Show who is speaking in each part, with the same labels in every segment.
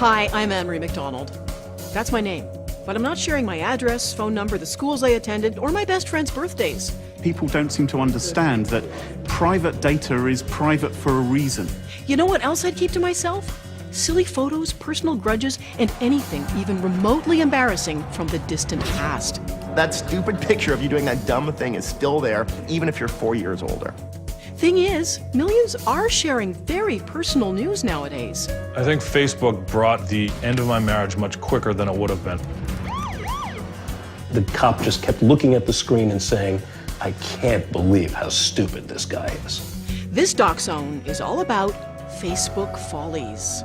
Speaker 1: Hi, I'm Anne-Marie McDonald. That's my name. But I'm not sharing my address, phone number, the schools I attended, or my best friend's birthdays.
Speaker 2: People don't seem to understand that private data is private for a reason.
Speaker 1: You know what else I'd keep to myself? Silly photos, personal grudges, and anything even remotely embarrassing from the distant past.
Speaker 3: That stupid picture of you doing that dumb thing is still there, even if you're 4 years older.
Speaker 1: Thing is, millions are sharing very personal news nowadays.
Speaker 4: I think Facebook brought the end of my marriage much quicker than it would have been.
Speaker 5: The cop just kept looking at the screen and saying, I can't believe how stupid this guy is.
Speaker 1: This Doc Zone is all about Facebook follies.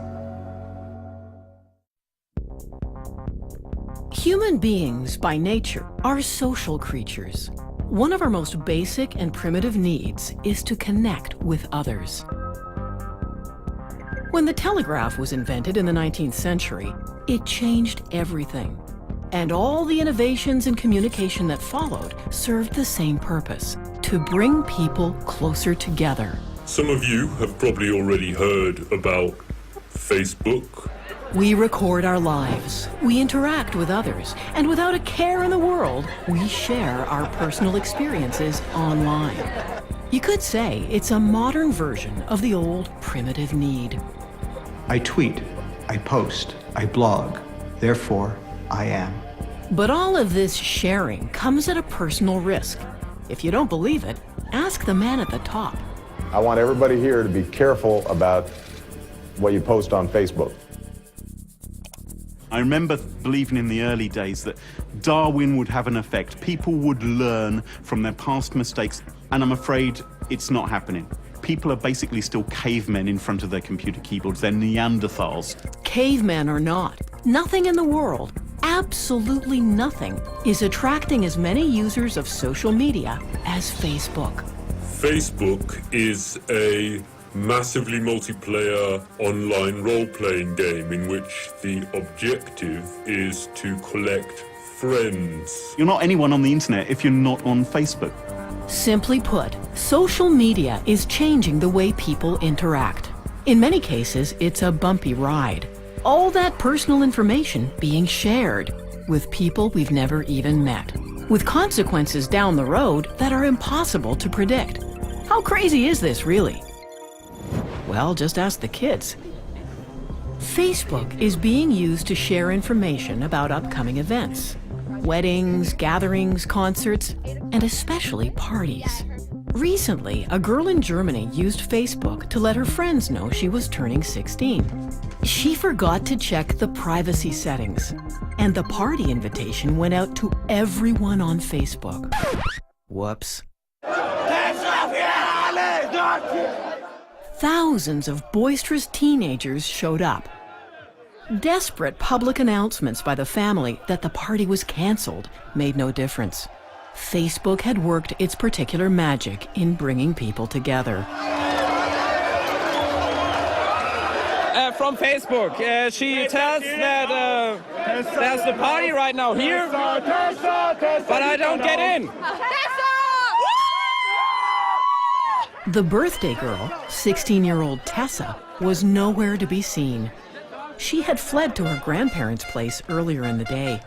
Speaker 1: Human beings, by nature, are social creatures. One of our most basic and primitive needs is to connect with others. When the telegraph was invented in the 19th century, it changed everything. And all the innovations in communication that followed served the same purpose: to bring people closer together.
Speaker 6: Some of you have probably already heard about Facebook.
Speaker 1: We record our lives, we interact with others, and without a care in the world, we share our personal experiences online. You could say it's a modern version of the old primitive need.
Speaker 7: I tweet, I post, I blog, therefore I am.
Speaker 1: But all of this sharing comes at a personal risk. If you don't believe it, ask the man at the top.
Speaker 8: I want everybody here to be careful about what you post on Facebook.
Speaker 2: I remember believing in the early days that Darwin would have an effect. People would learn from their past mistakes, and I'm afraid it's not happening. People are basically still cavemen in front of their computer keyboards. They're Neanderthals.
Speaker 1: Cavemen or not, nothing in the world, absolutely nothing, is attracting as many users of social media as Facebook.
Speaker 6: Facebook is a massively multiplayer online role-playing game in which the objective is to collect friends.
Speaker 2: You're not anyone on the internet if you're not on Facebook.
Speaker 1: Simply put, social media is changing the way people interact. In many cases, it's a bumpy ride. All that personal information being shared with people we've never even met, with consequences down the road that are impossible to predict. How crazy is this, really? Well, just ask the kids. Facebook is being used to share information about upcoming events, weddings, gatherings, concerts, and especially parties. Recently, a girl in Germany used Facebook to let her friends know she was turning 16. She forgot to check the privacy settings, and the party invitation went out to everyone on Facebook. Whoops. Thousands of boisterous teenagers showed up. Desperate public announcements by the family that the party was canceled made no difference. Facebook had worked its particular magic in bringing people together.
Speaker 9: From Facebook, she tells that there's a party right now here, but I don't get in.
Speaker 1: The birthday girl, 16-year-old Tessa, was nowhere to be seen. She had fled to her grandparents' place earlier in the day.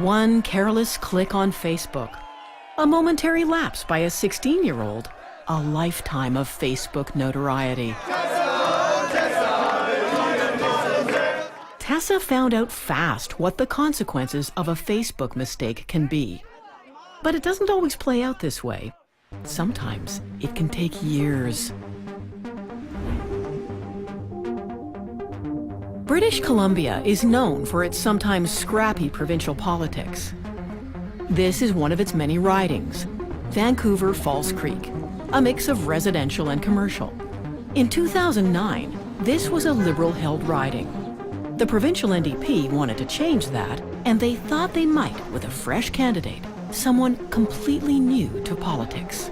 Speaker 1: One careless click on Facebook, a momentary lapse by a 16-year-old, a lifetime of Facebook notoriety. Tessa found out fast what the consequences of a Facebook mistake can be. But it doesn't always play out this way. Sometimes it can take years. British Columbia is known for its sometimes scrappy provincial politics. This is one of its many ridings, Vancouver Falls Creek, a mix of residential and commercial. In 2009, this was a Liberal-held riding. The provincial NDP wanted to change that, and they thought they might with a fresh candidate, someone completely new to politics.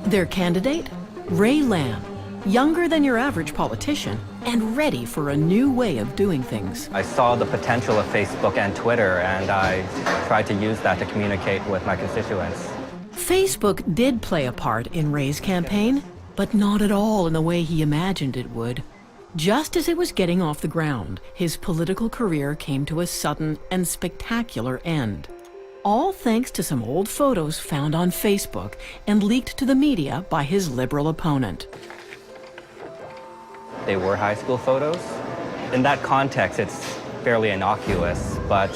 Speaker 1: Their candidate? Ray Lamb, younger than your average politician, and ready for a new way of doing things.
Speaker 10: I saw the potential of Facebook and Twitter, and I tried to use that to communicate with my constituents.
Speaker 1: Facebook did play a part in Ray's campaign, but not at all in the way he imagined it would. Just as it was getting off the ground, his political career came to a sudden and spectacular end. All thanks to some old photos found on Facebook and leaked to the media by his liberal opponent.
Speaker 10: They were high school photos. In that context, it's fairly innocuous, but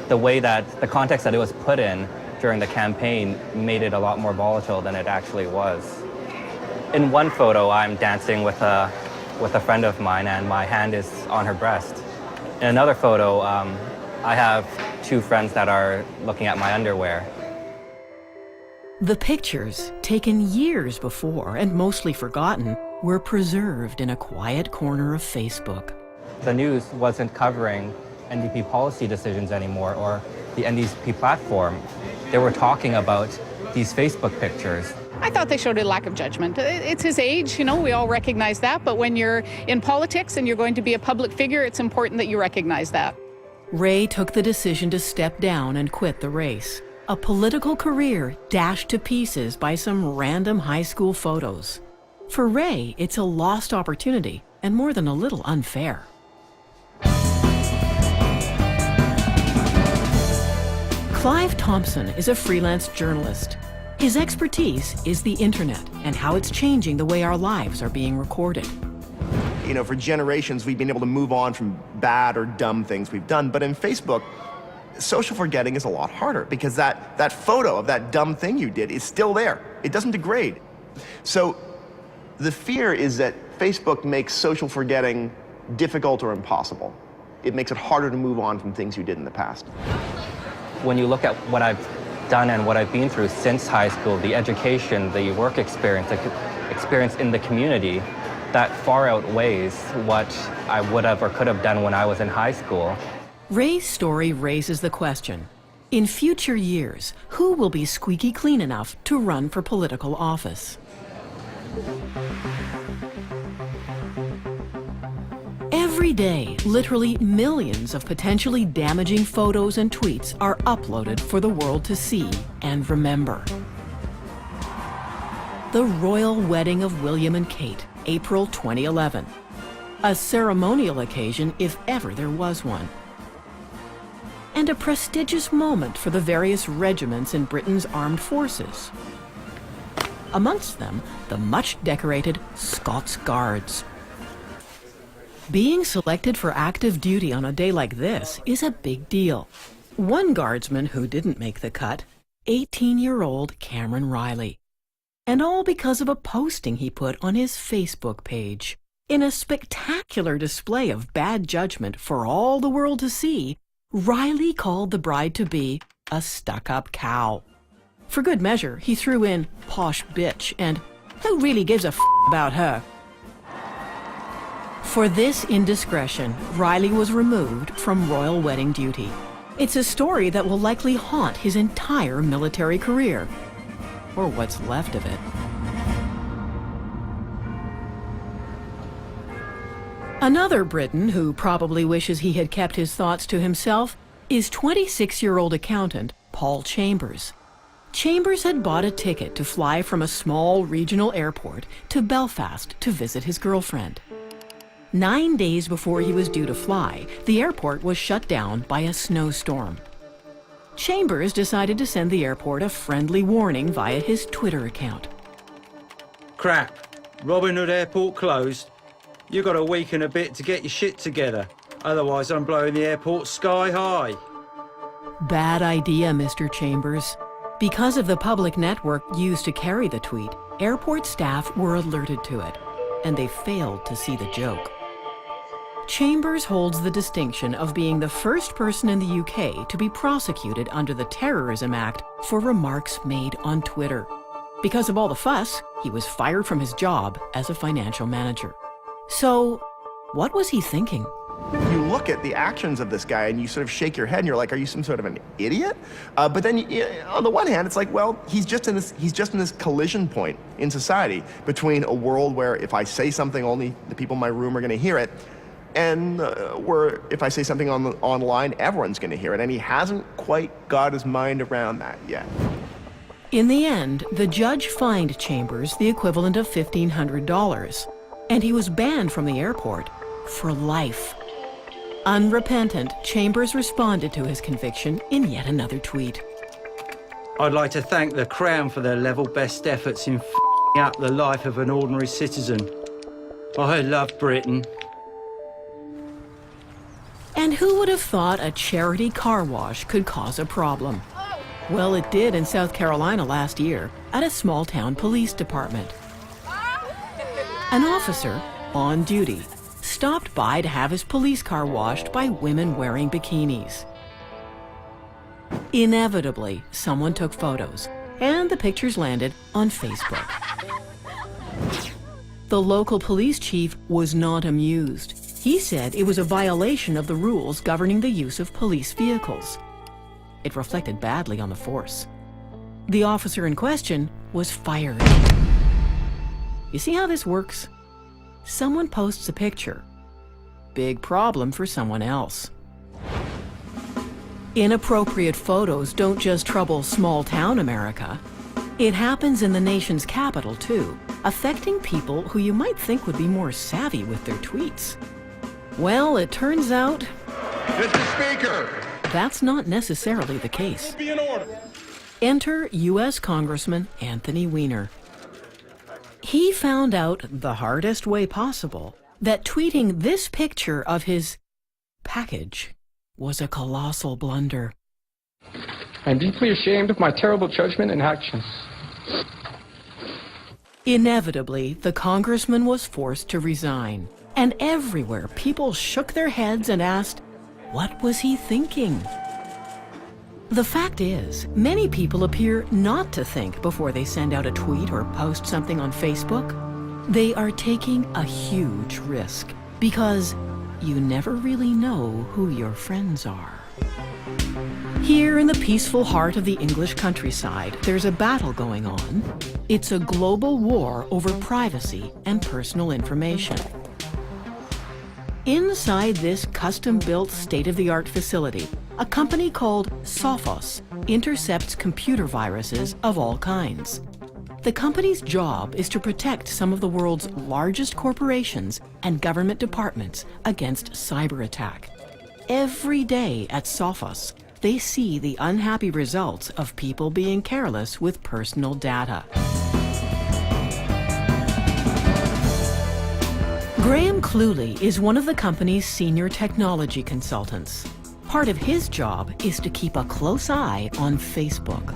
Speaker 10: the context that it was put in during the campaign made it a lot more volatile than it actually was. In one photo, I'm dancing with a friend of mine and my hand is on her breast. In another photo, I have two friends that are looking at my underwear.
Speaker 1: The pictures, taken years before and mostly forgotten, were preserved in a quiet corner of Facebook.
Speaker 10: The news wasn't covering NDP policy decisions anymore or the NDP platform. They were talking about these Facebook pictures.
Speaker 11: I thought they showed a lack of judgment. It's his age, you know, we all recognize that, but when you're in politics and you're going to be a public figure, it's important that you recognize that.
Speaker 1: Ray took the decision to step down and quit the race. A political career dashed to pieces by some random high school photos. For Ray, it's a lost opportunity and more than a little unfair. Clive Thompson is a freelance journalist. His expertise is the internet and how it's changing the way our lives are being recorded.
Speaker 3: You know, for generations, we've been able to move on from bad or dumb things we've done. But in Facebook, social forgetting is a lot harder because that photo of that dumb thing you did is still there. It doesn't degrade. So the fear is that Facebook makes social forgetting difficult or impossible. It makes it harder to move on from things you did in the past.
Speaker 10: When you look at what I've done and what I've been through since high school, the education, the work experience, the experience in the community, that far outweighs what I would have or could have done when I was in high school.
Speaker 1: Ray's story raises the question, in future years, who will be squeaky clean enough to run for political office? Every day, literally millions of potentially damaging photos and tweets are uploaded for the world to see and remember. The royal wedding of William and Kate, April 2011. A ceremonial occasion if ever there was one. And a prestigious moment for the various regiments in Britain's armed forces. Amongst them, the much-decorated Scots Guards. Being selected for active duty on a day like this is a big deal. One guardsman who didn't make the cut, 18-year-old Cameron Riley. And all because of a posting he put on his Facebook page. In a spectacular display of bad judgment for all the world to see, Riley called the bride-to-be a stuck-up cow. For good measure, he threw in posh bitch and who really gives a f about her? For this indiscretion, Riley was removed from royal wedding duty. It's a story that will likely haunt his entire military career. Or what's left of it. Another Briton who probably wishes he had kept his thoughts to himself is 26-year-old accountant Paul Chambers. Chambers had bought a ticket to fly from a small regional airport to Belfast to visit his girlfriend. 9 days before he was due to fly, the airport was shut down by a snowstorm. Chambers decided to send the airport a friendly warning via his Twitter account.
Speaker 12: Crap. Robin Hood Airport closed. You got a week and a bit to get your shit together. Otherwise, I'm blowing the airport sky high.
Speaker 1: Bad idea, Mr. Chambers. Because of the public network used to carry the tweet, airport staff were alerted to it, and they failed to see the joke. Chambers holds the distinction of being the first person in the UK to be prosecuted under the Terrorism Act for remarks made on Twitter. Because of all the fuss, he was fired from his job as a financial manager. So, what was he thinking?
Speaker 3: You look at the actions of this guy and you sort of shake your head and you're like, are you some sort of an idiot? But then on the one hand, it's like, well, he's just in this collision point in society between a world where if I say something, only the people in my room are going to hear it, and where if I say something online, everyone's going to hear it. And he hasn't quite got his mind around that yet.
Speaker 1: In the end, the judge fined Chambers the equivalent of $1,500, and he was banned from the airport for life. Unrepentant, Chambers responded to his conviction in yet another tweet.
Speaker 12: I'd like to thank the Crown for their level best efforts in f***ing up the life of an ordinary citizen. I love Britain.
Speaker 1: And who would have thought a charity car wash could cause a problem? Well, it did in South Carolina last year at a small-town police department. An officer, on duty, stopped by to have his police car washed by women wearing bikinis. Inevitably, someone took photos, and the pictures landed on Facebook. The local police chief was not amused. He said it was a violation of the rules governing the use of police vehicles. It reflected badly on the force. The officer in question was fired. You see how this works? Someone posts a picture. Big problem for someone else. Inappropriate photos don't just trouble small-town America. It happens in the nation's capital, too, affecting people who you might think would be more savvy with their tweets. Well, it turns out...
Speaker 8: Mr. Speaker!
Speaker 1: That's not necessarily the case.
Speaker 6: Be in order.
Speaker 1: Enter U.S. Congressman Anthony Weiner. He found out the hardest way possible that tweeting this picture of his package was a colossal blunder.
Speaker 13: I'm deeply ashamed of my terrible judgment and actions.
Speaker 1: Inevitably, the congressman was forced to resign. And everywhere, people shook their heads and asked, what was he thinking? The fact is, many people appear not to think before they send out a tweet or post something on Facebook. They are taking a huge risk because you never really know who your friends are. Here in the peaceful heart of the English countryside, there's a battle going on. It's a global war over privacy and personal information. Inside this custom-built state-of-the-art facility, a company called Sophos intercepts computer viruses of all kinds. The company's job is to protect some of the world's largest corporations and government departments against cyber attack. Every day at Sophos, they see the unhappy results of people being careless with personal data. Graham Cluley is one of the company's senior technology consultants. Part of his job is to keep a close eye on Facebook.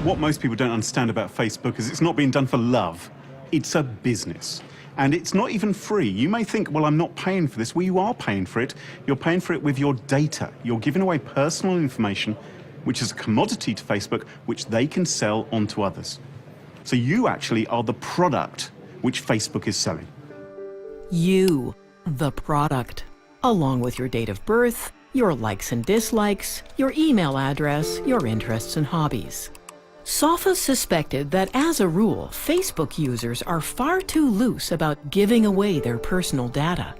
Speaker 2: What most people don't understand about Facebook is it's not being done for love. It's a business. And it's not even free. You may think, well, I'm not paying for this. Well, you are paying for it. You're paying for it with your data. You're giving away personal information, which is a commodity to Facebook, which they can sell on to others. So you actually are the product which Facebook is selling.
Speaker 1: You, the product, along with your date of birth, your likes and dislikes, your email address, your interests and hobbies. Sophos suspected that, as a rule, Facebook users are far too loose about giving away their personal data.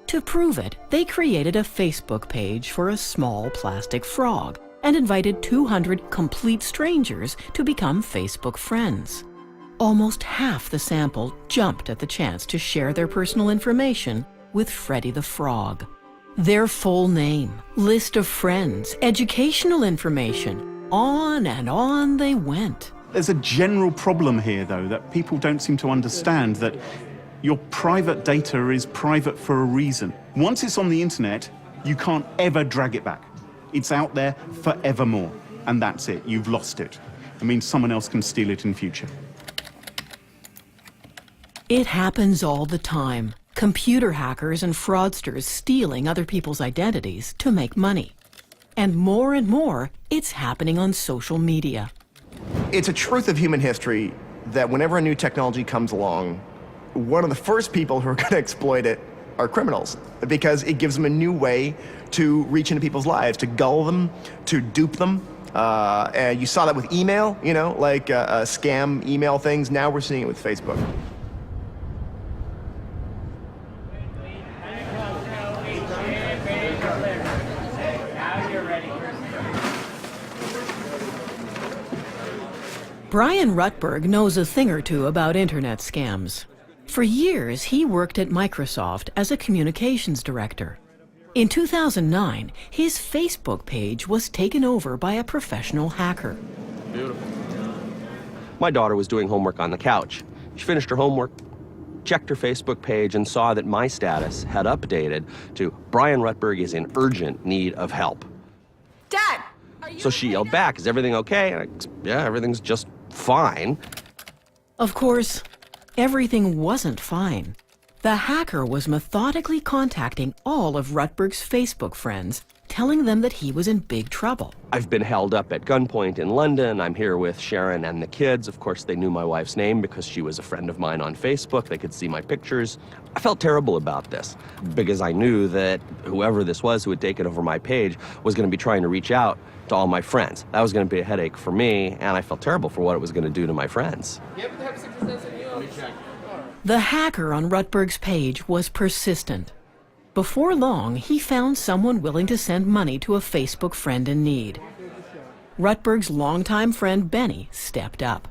Speaker 1: To prove it, they created a Facebook page for a small plastic frog and invited 200 complete strangers to become Facebook friends. Almost half the sample jumped at the chance to share their personal information with Freddy the Frog. Their full name, list of friends, educational information, on and on they went.
Speaker 2: There's a general problem here, though, that people don't seem to understand, that your private data is private for a reason. Once it's on the internet, you can't ever drag it back. It's out there forevermore, and that's it. You've lost it. It means someone else can steal it in future.
Speaker 1: It happens all the time. Computer hackers and fraudsters stealing other people's identities to make money. And more, it's happening on social media.
Speaker 3: It's a truth of human history that whenever a new technology comes along, one of the first people who are going to exploit it are criminals, because it gives them a new way to reach into people's lives, to gull them, to dupe them. And you saw that with email, you know, like scam email things. Now we're seeing it with Facebook.
Speaker 1: Brian Rutberg knows a thing or two about internet scams. For years, he worked at Microsoft as a communications director. In 2009, his Facebook page was taken over by a professional hacker.
Speaker 14: Beautiful. My daughter was doing homework on the couch. She finished her homework, checked her Facebook page, and saw that my status had updated to Brian Rutberg is in urgent need of help.
Speaker 15: Dad!
Speaker 14: So she yelled back, is everything okay? And yeah, everything's just fine.
Speaker 1: Of course, everything wasn't fine. The hacker was methodically contacting all of Rutberg's Facebook friends, telling them that he was in big trouble.
Speaker 14: I've been held up at gunpoint in London. I'm here with Sharon and the kids. Of course, they knew my wife's name because she was a friend of mine on Facebook. They could see my pictures. I felt terrible about this because I knew that whoever this was who had taken over my page was going to be trying to reach out to all my friends. That was going to be a headache for me, and I felt terrible for what it was going to do to my friends.
Speaker 1: The hacker on Rutberg's page was persistent. Before long, he found someone willing to send money to a Facebook friend in need. Rutberg's longtime friend Benny stepped up.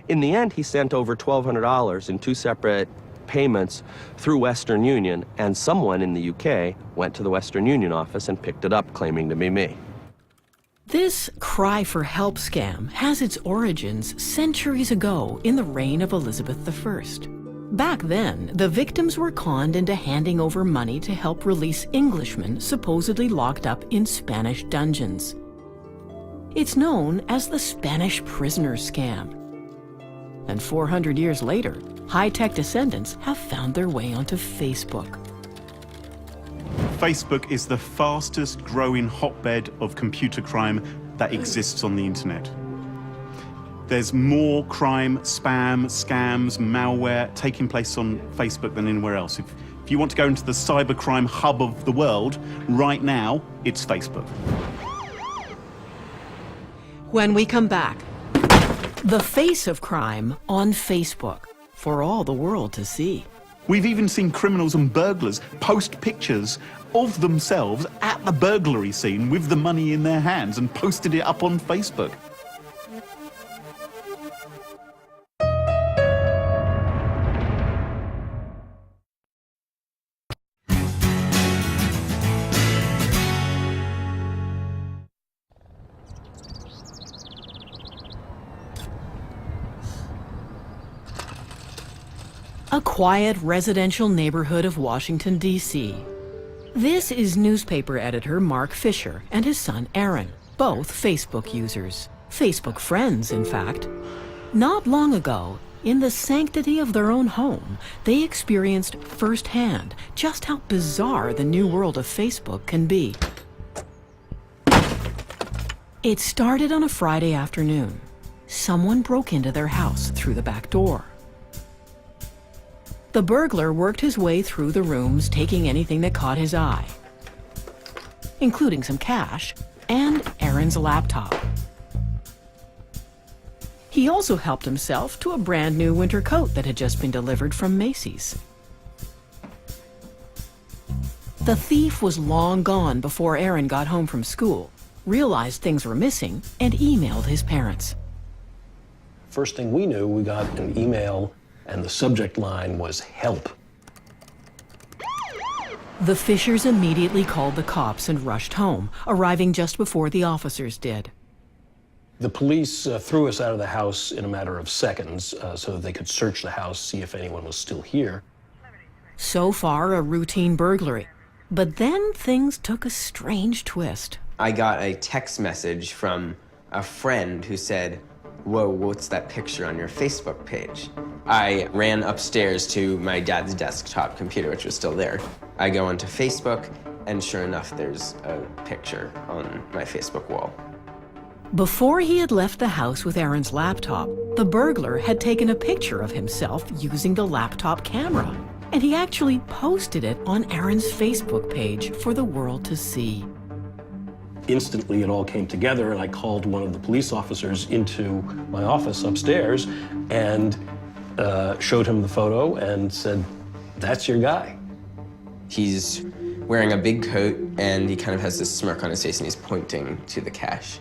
Speaker 14: In the end, he sent over $1,200 in 2 separate payments through Western Union, and someone in the UK went to the Western Union office and picked it up, claiming to be me.
Speaker 1: This cry for help scam has its origins centuries ago in the reign of Elizabeth I. Back then, the victims were conned into handing over money to help release Englishmen supposedly locked up in Spanish dungeons. It's known as the Spanish prisoner scam. And 400 years later, high-tech descendants have found their way onto Facebook.
Speaker 2: Facebook is the fastest growing hotbed of computer crime that exists on the internet. There's more crime, spam, scams, malware taking place on Facebook than anywhere else. If you want to go into the cybercrime hub of the world, right now, it's Facebook.
Speaker 1: When we come back, the face of crime on Facebook for all the world to see.
Speaker 2: We've even seen criminals and burglars post pictures of themselves at the burglary scene with the money in their hands and posted it up on Facebook.
Speaker 1: A quiet residential neighborhood of Washington, D.C. This is newspaper editor Mark Fisher and his son Aaron, both Facebook users. Facebook friends, in fact. Not long ago, in the sanctity of their own home, they experienced firsthand just how bizarre the new world of Facebook can be. It started on a Friday afternoon. Someone broke into their house through the back door. The burglar worked his way through the rooms, taking anything that caught his eye, including some cash and Aaron's laptop. He also helped himself to a brand new winter coat that had just been delivered from Macy's. The thief was long gone before Aaron got home from school, realized things were missing, and emailed his parents.
Speaker 5: First thing we knew, we got an email and the subject line was help.
Speaker 1: The Fishers immediately called the cops and rushed home, arriving just before the officers did.
Speaker 5: The police threw us out of the house in a matter of seconds so that they could search the house, see if anyone was still here.
Speaker 1: So far, a routine burglary. But then things took a strange twist.
Speaker 16: I got a text message from a friend who said, "Whoa, what's that picture on your Facebook page?" I ran upstairs to my dad's desktop computer, which was still there. I go onto Facebook, and sure enough, there's a picture on my Facebook wall.
Speaker 1: Before he had left the house with Aaron's laptop, the burglar had taken a picture of himself using the laptop camera, and he actually posted it on Aaron's Facebook page for the world to see.
Speaker 5: Instantly, it all came together, and I called one of the police officers into my office upstairs and showed him the photo and said, "That's your guy."
Speaker 16: He's wearing a big coat, and he kind of has this smirk on his face, and he's pointing to the cash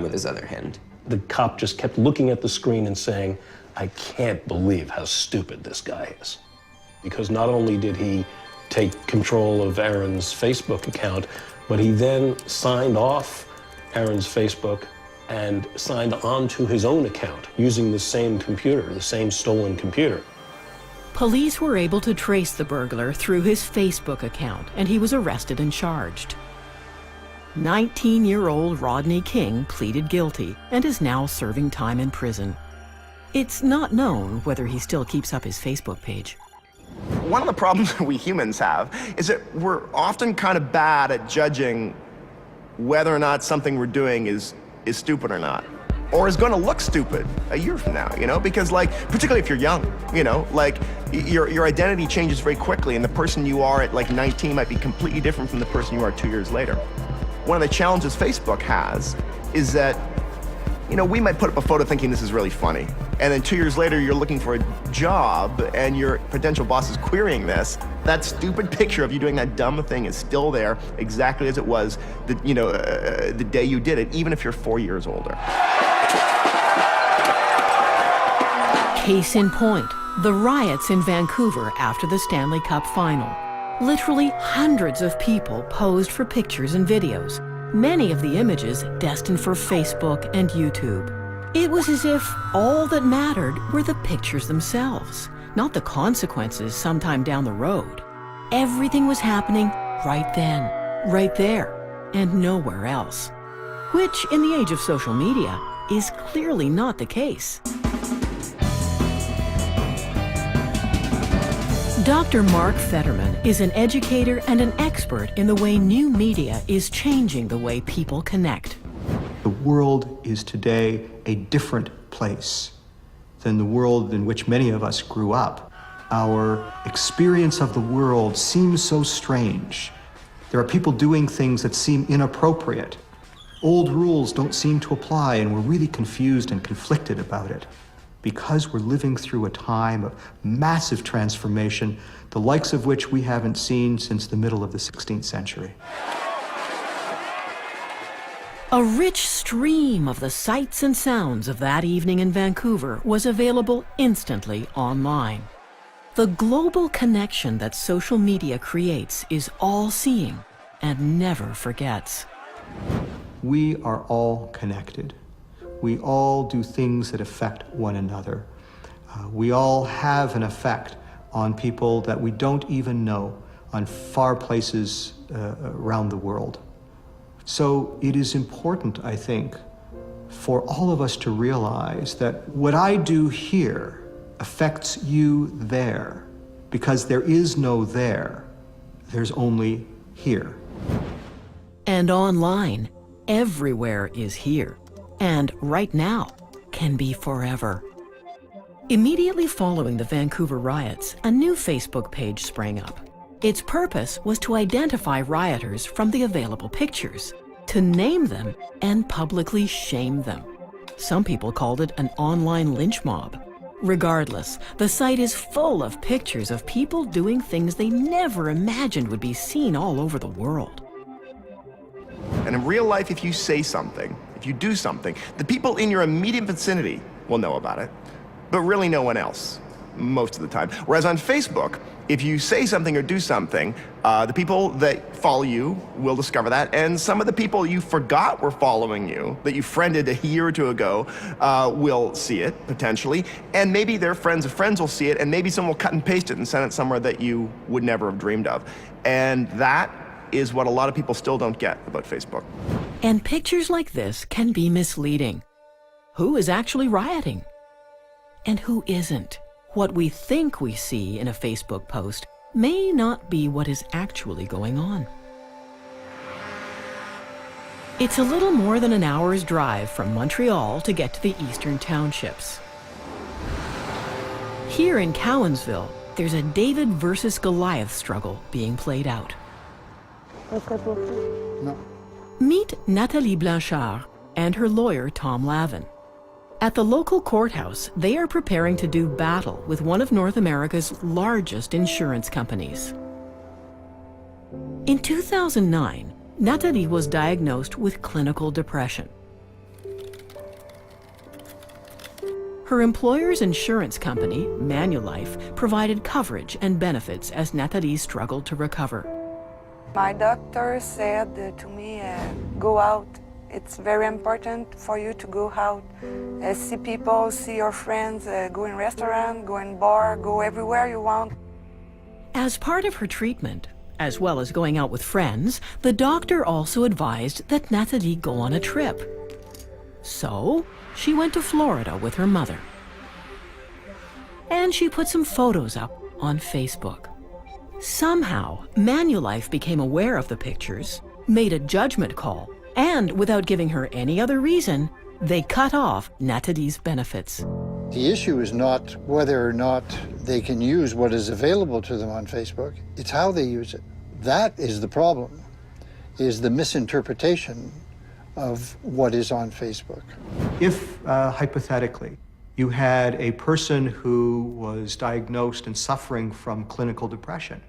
Speaker 16: with his other hand.
Speaker 5: The cop just kept looking at the screen and saying, I can't believe how stupid this guy is. Because not only did he take control of Aaron's Facebook account, but he then signed off Aaron's Facebook and signed on to his own account using the same computer, the same stolen computer.
Speaker 1: Police were able to trace the burglar through his Facebook account, and he was arrested and charged. 19-year-old Rodney King pleaded guilty and is now serving time in prison. It's not known whether he still keeps up his Facebook page.
Speaker 3: One of the problems we humans have is that we're often kind of bad at judging whether or not something we're doing is stupid or not, or is going to look stupid a year from now, you know? Because, like, particularly if you're young, you know, like, your identity changes very quickly, and the person you are at, like, 19 might be completely different from the person you are 2 years later. One of the challenges Facebook has is that, you know, we might put up a photo thinking this is really funny, and then 2 years later you're looking for a job and your potential boss is querying this. That stupid picture of you doing that dumb thing is still there exactly as it was the day you did it, even if you're 4 years older.
Speaker 1: Case in point, the riots in Vancouver after the Stanley Cup final. Literally hundreds of people posed for pictures and videos, many of the images destined for Facebook and YouTube. It was as if all that mattered were the pictures themselves, not the consequences sometime down the road. Everything was happening right then, right there, and nowhere else. Which, in the age of social media, is clearly not the case. Dr. Mark Fetterman is an educator and an expert in the way new media is changing the way people connect.
Speaker 7: The world is today a different place than the world in which many of us grew up. Our experience of the world seems so strange. There are people doing things that seem inappropriate. Old rules don't seem to apply, and we're really confused and conflicted about it. Because we're living through a time of massive transformation, the likes of which we haven't seen since the middle of the 16th century.
Speaker 1: A rich stream of the sights and sounds of that evening in Vancouver was available instantly online. The global connection that social media creates is all-seeing and never forgets.
Speaker 7: We are all connected. We all do things that affect one another. We all have an effect on people that we don't even know, on far places around the world. So it is important, I think, for all of us to realize that what I do here affects you there, because there is no there, there's only here.
Speaker 1: And online, everywhere is here. And right now can be forever. Immediately following the Vancouver riots, a new Facebook page sprang up. Its purpose was to identify rioters from the available pictures, to name them and publicly shame them. Some people called it an online lynch mob. Regardless, the site is full of pictures of people doing things they never imagined would be seen all over the world.
Speaker 3: And in real life, if you say something, if you do something, the people in your immediate vicinity will know about it, but really no one else, most of the time. Whereas on Facebook, if you say something or do something, the people that follow you will discover that, and some of the people you forgot were following you, that you friended a year or two ago, will see it, potentially, and maybe their friends of friends will see it, and maybe someone will cut and paste it and send it somewhere that you would never have dreamed of. And that is what a lot of people still don't get about Facebook.
Speaker 1: And pictures like this can be misleading. Who is actually rioting? And who isn't? What we think we see in a Facebook post may not be what is actually going on. It's a little more than an hour's drive from Montreal to get to the eastern townships. Here in Cowansville, there's a David versus Goliath struggle being played out. Meet Nathalie Blanchard and her lawyer, Tom Lavin. At the local courthouse, they are preparing to do battle with one of North America's largest insurance companies. In 2009, Nathalie was diagnosed with clinical depression. Her employer's insurance company, Manulife, provided coverage and benefits as Nathalie struggled to recover.
Speaker 15: My doctor said to me, go out. It's very important for you to go out, see people, see your friends, go in restaurant, go in bar, go everywhere you want.
Speaker 1: As part of her treatment, as well as going out with friends, the doctor also advised that Nathalie go on a trip. So, she went to Florida with her mother. And she put some photos up on Facebook. Somehow, Manulife became aware of the pictures, made a judgment call, and without giving her any other reason, they cut off Nathalie's benefits.
Speaker 17: The issue is not whether or not they can use what is available to them on Facebook, it's how they use it. That is the problem, is the misinterpretation of what is on Facebook.
Speaker 7: If, hypothetically, you had a person who was diagnosed and suffering from clinical depression,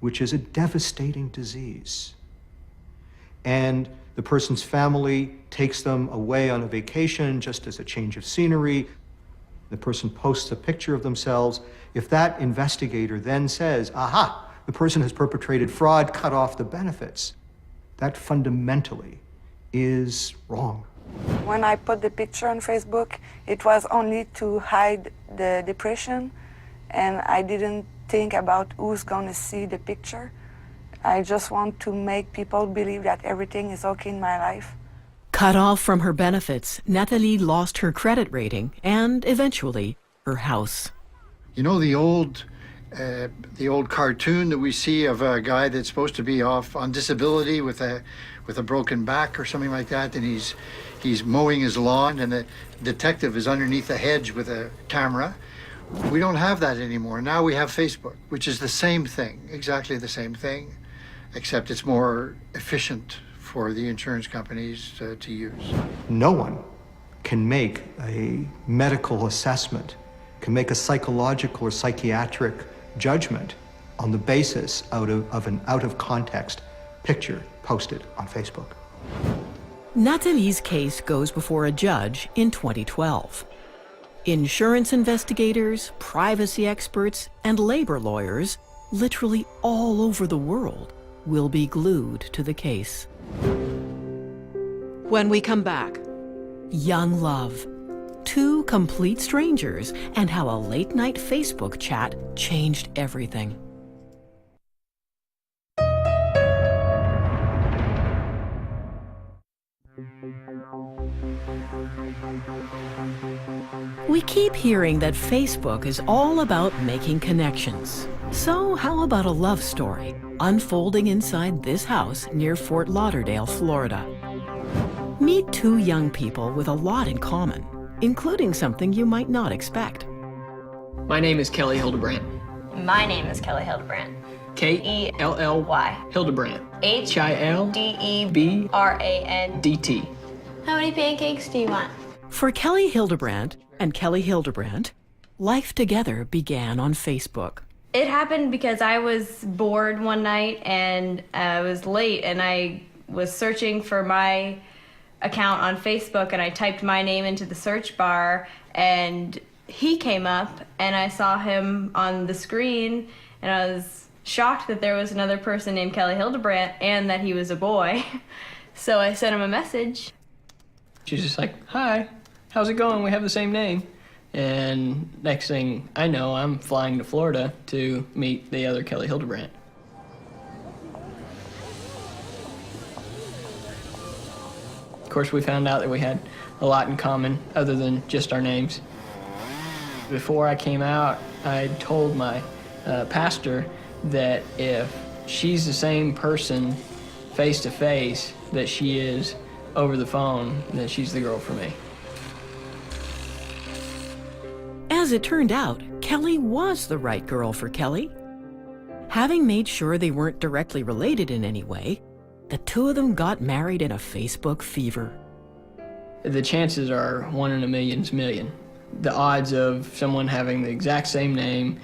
Speaker 7: which is a devastating disease, and the person's family takes them away on a vacation just as a change of scenery, the person posts a picture of themselves, if that investigator then says, aha, the person has perpetrated fraud, cut off the benefits, that fundamentally is wrong.
Speaker 15: When I put the picture on Facebook, it was only to hide the depression, and I didn't think about who's gonna see the picture. I just want to make people believe that everything is okay in my life.
Speaker 1: Cut off from her benefits, Nathalie lost her credit rating and, eventually, her house.
Speaker 17: You know the old cartoon that we see of a guy that's supposed to be off on disability with a broken back or something like that, and he's mowing his lawn and the detective is underneath a hedge with a camera. We don't have that anymore. Now we have Facebook, which is the same thing, exactly the same thing, except it's more efficient for the insurance companies to use.
Speaker 7: No one can make a medical assessment, can make a psychological or psychiatric judgment on the basis of an out-of-context picture posted on Facebook.
Speaker 1: Nathalie's case goes before a judge in 2012. Insurance investigators, privacy experts, and labor lawyers, literally all over the world, will be glued to the case. When we come back, young love, two complete strangers, and how a late-night Facebook chat changed everything. We keep hearing that Facebook is all about making connections. So how about a love story unfolding inside this house near Fort Lauderdale, Florida? Meet two young people with a lot in common, including something you might not expect.
Speaker 18: My name is Kelly Hildebrandt.
Speaker 19: My name is Kelly Hildebrandt.
Speaker 18: K-E-L-L-Y. Hildebrandt.
Speaker 19: H-I-L-D-E-B-R-A-N-D-T. How many pancakes do you want?
Speaker 1: For Kelly Hildebrandt and Kelly Hildebrandt, life together began on Facebook.
Speaker 19: It happened because I was bored one night and I was late and I was searching for my account on Facebook and I typed my name into the search bar and he came up and I saw him on the screen and I was shocked that there was another person named Kelly Hildebrandt and that he was a boy. So I sent him a message.
Speaker 18: She's just like, hi, how's it going? We have the same name. And next thing I know, I'm flying to Florida to meet the other Kelly Hildebrandt. Of course, we found out that we had a lot in common other than just our names. Before I came out, I told my pastor that if she's the same person face to face that she is over the phone, then she's the girl for me.
Speaker 1: As it turned out, Kelly was the right girl for Kelly. Having made sure they weren't directly related in any way, the two of them got married in a Facebook fever.
Speaker 18: The chances are 1 in a million's million. The odds of someone having the exact same name,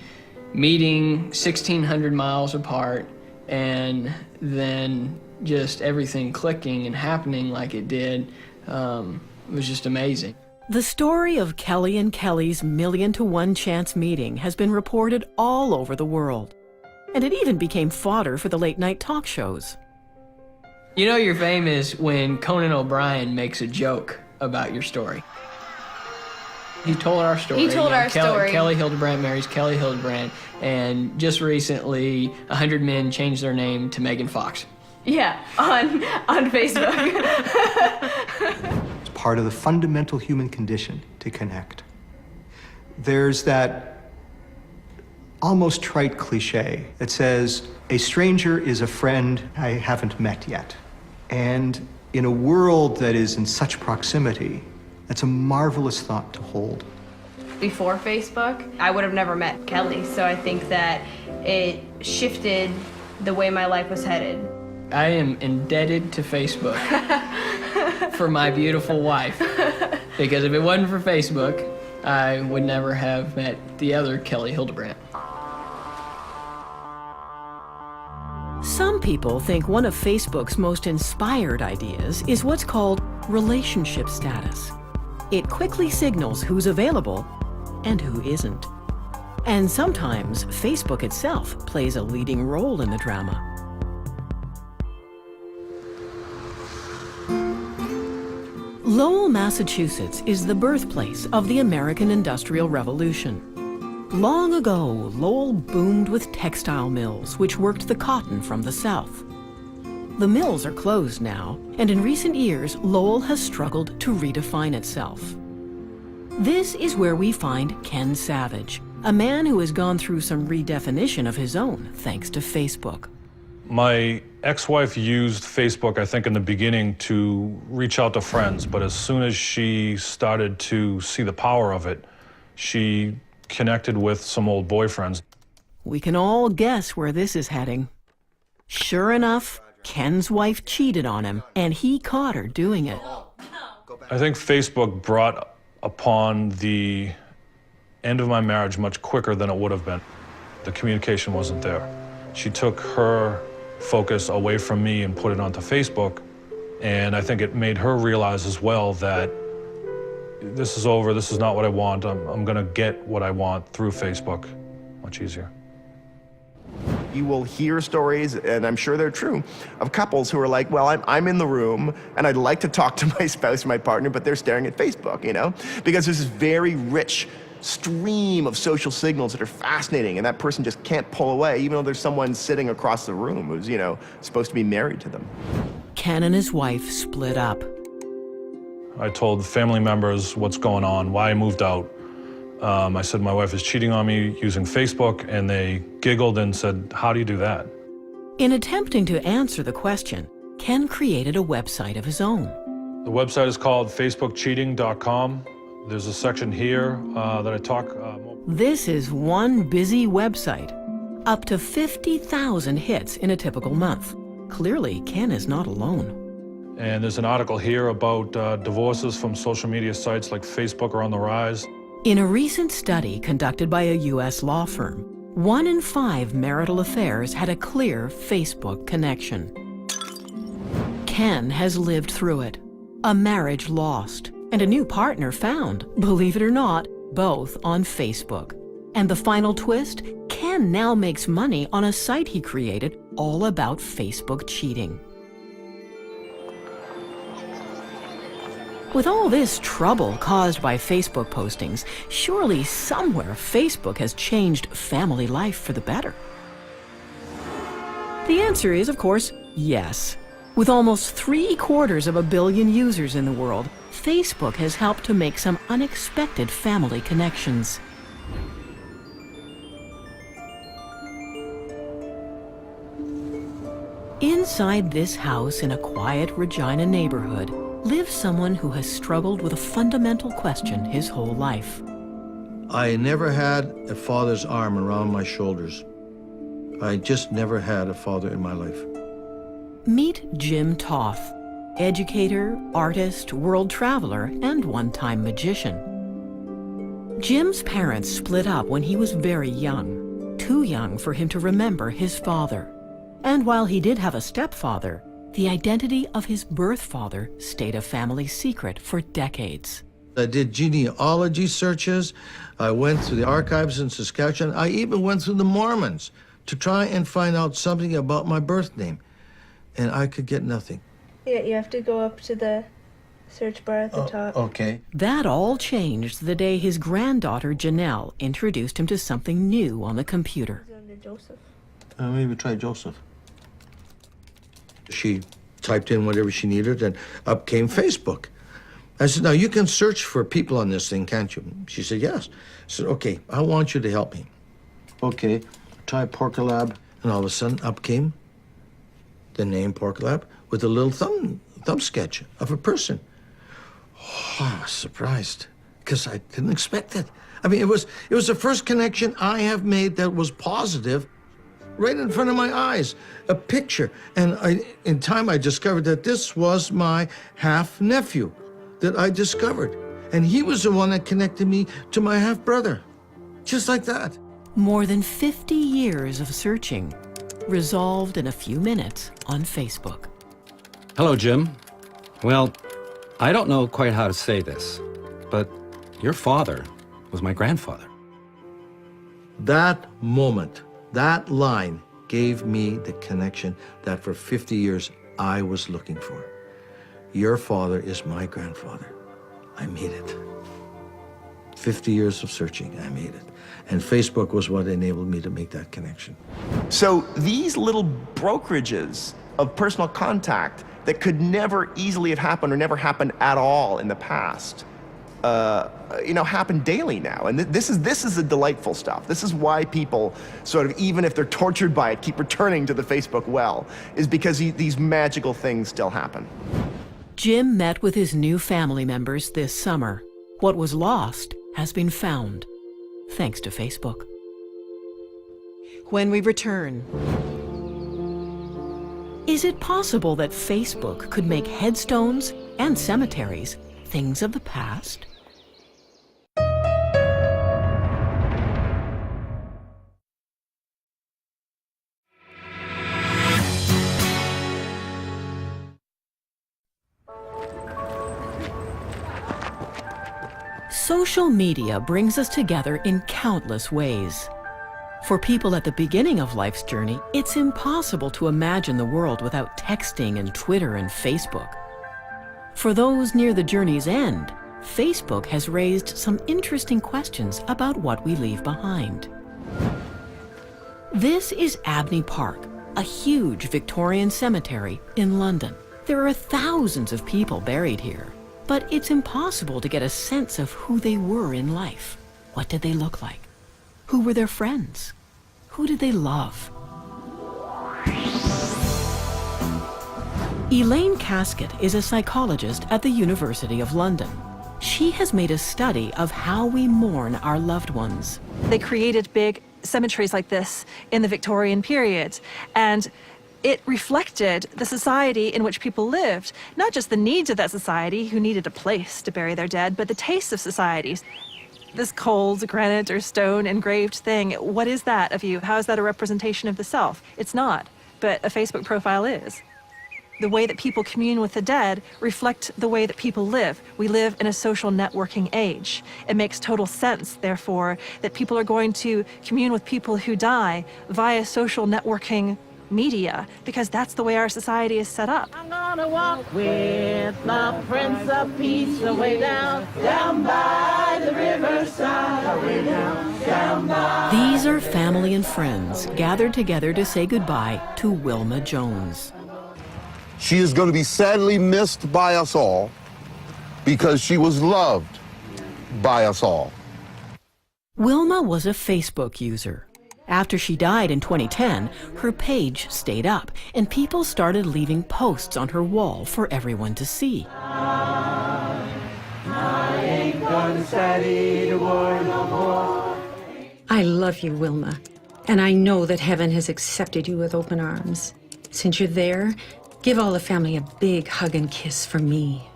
Speaker 18: meeting 1,600 miles apart, and then just everything clicking and happening like it did was just amazing.
Speaker 1: The story of Kelly and Kelly's 1,000,000-to-1 chance meeting has been reported all over the world, and it even became fodder for the late-night talk shows.
Speaker 18: You know you're famous when Conan O'Brien makes a joke about your story. He told our story.
Speaker 19: He told our story.
Speaker 18: Kelly Hildebrandt marries Kelly Hildebrandt, and just recently, 100 men changed their name to Megan Fox.
Speaker 19: Yeah, on Facebook.
Speaker 7: It's part of the fundamental human condition to connect. There's that almost trite cliche that says, a stranger is a friend I haven't met yet. And in a world that is in such proximity, that's a marvelous thought to hold.
Speaker 19: Before Facebook, I would have never met Kelly, so I think that it shifted the way my life was headed.
Speaker 18: I am indebted to Facebook for my beautiful wife, because if it wasn't for Facebook, I would never have met the other Kelly Hildebrandt.
Speaker 1: Some people think one of Facebook's most inspired ideas is what's called relationship status. It quickly signals who's available and who isn't. And sometimes Facebook itself plays a leading role in the drama. Lowell, Massachusetts is the birthplace of the American Industrial Revolution. Long ago, Lowell boomed with textile mills, which worked the cotton from the South. The mills are closed now, and in recent years, Lowell has struggled to redefine itself. This is where we find Ken Savage, a man who has gone through some redefinition of his own thanks to Facebook.
Speaker 4: My ex-wife used Facebook, I think, in the beginning to reach out to friends, but as soon as she started to see the power of it, she connected with some old boyfriends.
Speaker 1: We can all guess where this is heading. Sure enough, Ken's wife cheated on him, and he caught her doing it.
Speaker 4: I think Facebook brought upon the end of my marriage much quicker than it would have been. The communication wasn't there. She took her focus away from me and put it onto Facebook, and I think it made her realize as well that this is over, this is not what I want, I'm gonna get what I want through Facebook. Much easier.
Speaker 3: You will hear stories, and I'm sure they're true, of couples who are like, well, I'm in the room, and I'd like to talk to my spouse or my partner, but they're staring at Facebook, you know? Because there's this very rich stream of social signals that are fascinating, and that person just can't pull away, even though there's someone sitting across the room who's, you know, supposed to be married to them.
Speaker 1: Ken and his wife split up.
Speaker 4: I told family members what's going on, why I moved out. I said my wife is cheating on me using Facebook, and they giggled and said, how do you do that?
Speaker 1: In attempting to answer the question, Ken created a website of his own.
Speaker 4: The website is called facebookcheating.com. There's a section here that I talk.
Speaker 1: This is one busy website. Up to 50,000 hits in a typical month. Clearly, Ken is not alone.
Speaker 4: And there's an article here about divorces from social media sites like Facebook are on the rise.
Speaker 1: In a recent study conducted by a U.S. law firm, 1 in 5 marital affairs had a clear Facebook connection. Ken has lived through it. A marriage lost, and a new partner found, believe it or not, both on Facebook. And the final twist? Ken now makes money on a site he created all about Facebook cheating. With all this trouble caused by Facebook postings, surely somewhere Facebook has changed family life for the better. The answer is, of course, yes. With almost 750 million users in the world, Facebook has helped to make some unexpected family connections. Inside this house in a quiet Regina neighborhood lives someone who has struggled with a fundamental question his whole life.
Speaker 20: I never had a father's arm around my shoulders. I just never had a father in my life.
Speaker 1: Meet Jim Toth, educator, artist, world traveler, and one-time magician. Jim's parents split up when he was very young, too young for him to remember his father. And while he did have a stepfather, the identity of his birth father stayed a family secret for decades.
Speaker 20: I did genealogy searches. I went through the archives in Saskatchewan. I even went through the Mormons to try and find out something about my birth name. And I could get nothing.
Speaker 19: Yeah, you have to go up to the search bar at the top.
Speaker 20: Okay.
Speaker 1: That all changed the day his granddaughter Janelle introduced him to something new on the computer.
Speaker 19: Joseph.
Speaker 20: Maybe try Joseph. She typed in whatever she needed, and up came Facebook. I said, now you can search for people on this thing, can't you? She said, yes. I said, okay, I want you to help me. Okay, try Porcolab. And all of a sudden, up came the name Porcolab with a little thumb sketch of a person. Oh, I was surprised, because I didn't expect it. I mean, it was the first connection I have made that was positive, right in front of my eyes, a picture. And in time, I discovered that this was my half-nephew that I discovered. And he was the one that connected me to my half-brother, just like that.
Speaker 1: More than 50 years of searching, resolved in a few minutes on Facebook.
Speaker 21: Hello, Jim. Well, I don't know quite how to say this, but your father was my grandfather.
Speaker 20: That moment, that line gave me the connection that for 50 years I was looking for. Your father is my grandfather. I made it. 50 years of searching, I made it. And Facebook was what enabled me to make that connection.
Speaker 3: So these little brokerages of personal contact that could never easily have happened or never happened at all in the past, happen daily now. And this is the delightful stuff. This is why people sort of, even if they're tortured by it, keep returning to the Facebook well, is because these magical things still happen.
Speaker 1: Jim met with his new family members this summer. What was lost has been found, thanks to Facebook. When we return, is it possible that Facebook could make headstones and cemeteries things of the past? Social media brings us together in countless ways. For people at the beginning of life's journey, it's impossible to imagine the world without texting and Twitter and Facebook. For those near the journey's end, Facebook has raised some interesting questions about what we leave behind. This is Abney Park, a huge Victorian cemetery in London. There are thousands of people buried here, but it's impossible to get a sense of who they were in life. What did they look like? Who were their friends? Who did they love? Elaine Casket is a psychologist at the University of London. She has made a study of how we mourn our loved ones.
Speaker 22: They created big cemeteries like this in the Victorian period, and it reflected the society in which people lived, not just the needs of that society, who needed a place to bury their dead, but the tastes of societies. This cold, granite, or stone engraved thing, what is that of you? How is that a representation of the self? It's not, but a Facebook profile is. The way that people commune with the dead reflect the way that people live. We live in a social networking age. It makes total sense, therefore, that people are going to commune with people who die via social networking media, because that's the way our society is set up.
Speaker 23: I'm gonna walk with the Prince of Peace away down by the riverside, away down by.
Speaker 1: These are family and friends gathered together to say goodbye to Wilma Jones.
Speaker 24: She is going to be sadly missed by us all because she was loved by us all.
Speaker 1: Wilma was a Facebook user. After she died in 2010, her page stayed up, and people started leaving posts on her wall for everyone to see.
Speaker 23: I ain't gonna study the war no more.
Speaker 25: I love you, Wilma, and I know that heaven has accepted you with open arms. Since you're there, give all the family a big hug and kiss from me.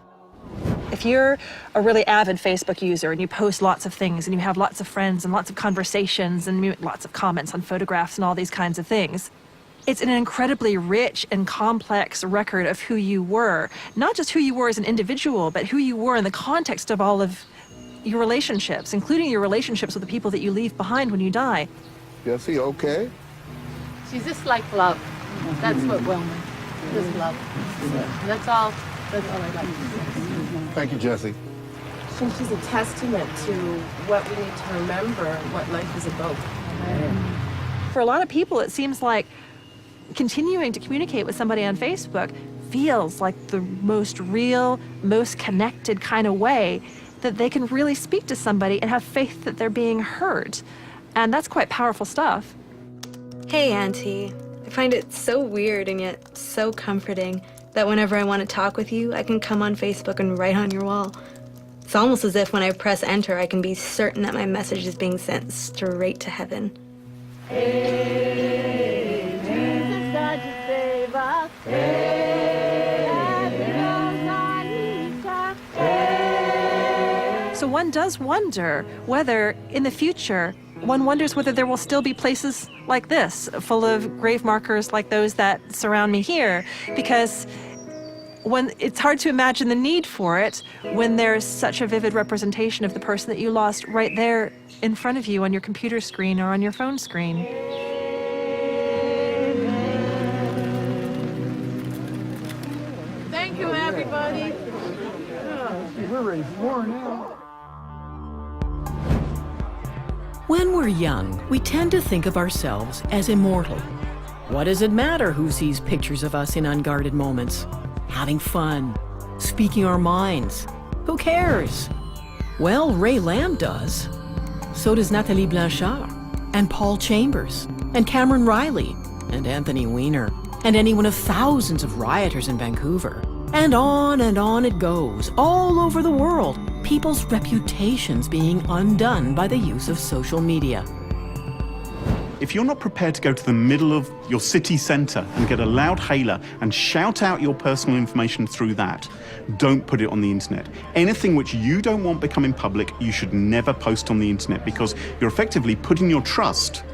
Speaker 22: If you're a really avid Facebook user and you post lots of things and you have lots of friends and lots of conversations and lots of comments on photographs and all these kinds of things, It's an incredibly rich and complex record of who you were, not just who you were as an individual, but who you were in the context of all of your relationships, including your relationships with the people that you leave behind when you die.
Speaker 24: Jesse, okay?
Speaker 23: She's just like love. That's what Wilma, just love. That's all I'd like to say.
Speaker 24: Thank you, Jesse.
Speaker 8: I think she's a testament to what we need to remember, what life is about.
Speaker 22: For a lot of people, it seems like continuing to communicate with somebody on Facebook feels like the most real, most connected kind of way that they can really speak to somebody and have faith that they're being heard. And that's quite powerful stuff.
Speaker 19: Hey, Auntie. I find it so weird and yet so comforting that whenever I want to talk with you, I can come on Facebook and write on your wall. It's almost as if when I press enter, I can be certain that my message is being sent straight to heaven.
Speaker 22: So one does wonder whether in the future, one wonders whether there will still be places like this, full of grave markers like those that surround me here, because when it's hard to imagine the need for it when there's such a vivid representation of the person that you lost right there in front of you on your computer screen or on your phone screen.
Speaker 23: Thank you, everybody.
Speaker 17: We're ready for more now.
Speaker 1: When we're young, we tend to think of ourselves as immortal. What does it matter who sees pictures of us in unguarded moments? Having fun, speaking our minds. Who cares? Well, Ray Lamb does. So does Nathalie Blanchard, and Paul Chambers, and Cameron Riley, and Anthony Weiner, and any one of thousands of rioters in Vancouver. And on it goes, all over the world, people's reputations being undone by the use of social media.
Speaker 2: If you're not prepared to go to the middle of your city centre and get a loud hailer and shout out your personal information through that, don't put it on the internet. Anything which you don't want becoming public, you should never post on the internet, because you're effectively putting your trust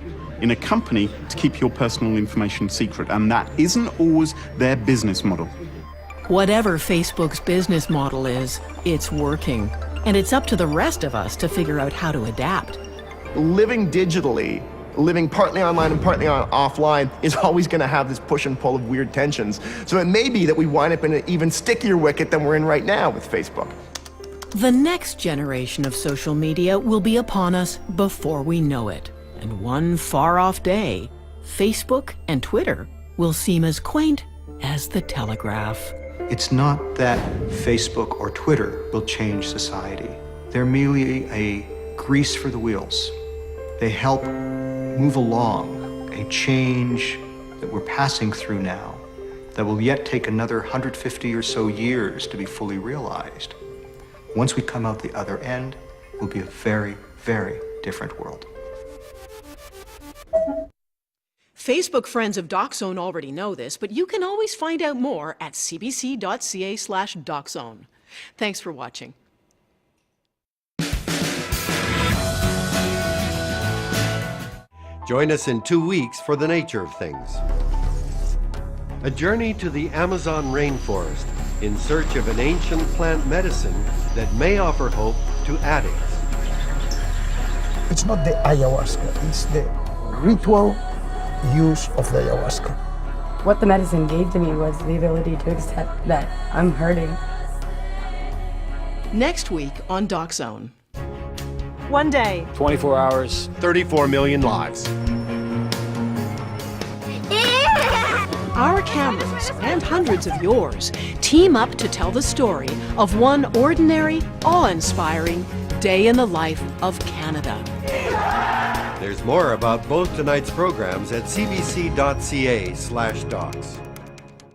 Speaker 2: in a company to keep your personal information secret, and that isn't always their business model.
Speaker 1: Whatever Facebook's business model is, it's working. And it's up to the rest of us to figure out how to adapt.
Speaker 3: Living digitally, living partly online and partly offline is always going to have this push and pull of weird tensions. So it may be that we wind up in an even stickier wicket than we're in right now with Facebook.
Speaker 1: The next generation of social media will be upon us before we know it. And one far-off day, Facebook and Twitter will seem as quaint as the telegraph.
Speaker 7: It's not that Facebook or Twitter will change society. They're merely a grease for the wheels. They help move along a change that we're passing through now that will yet take another 150 or so years to be fully realized. Once we come out the other end, it will be a very, very different world.
Speaker 1: Facebook friends of DocZone already know this, but you can always find out more at cbc.ca/DocZone. Thanks for watching.
Speaker 9: Join us in 2 weeks for the nature of things. A journey to the Amazon rainforest in search of an ancient plant medicine that may offer hope to addicts.
Speaker 10: It's not the ayahuasca, it's the ritual use of the ayahuasca.
Speaker 8: What the medicine gave to me was the ability to accept that I'm hurting.
Speaker 1: Next week on DocZone.
Speaker 22: One day.
Speaker 9: 24 hours. 34 million lives.
Speaker 1: Our cameras, and hundreds of yours, team up to tell the story of one ordinary, awe-inspiring day in the life of Canada.
Speaker 9: There's more about both tonight's programs at cbc.ca/docs.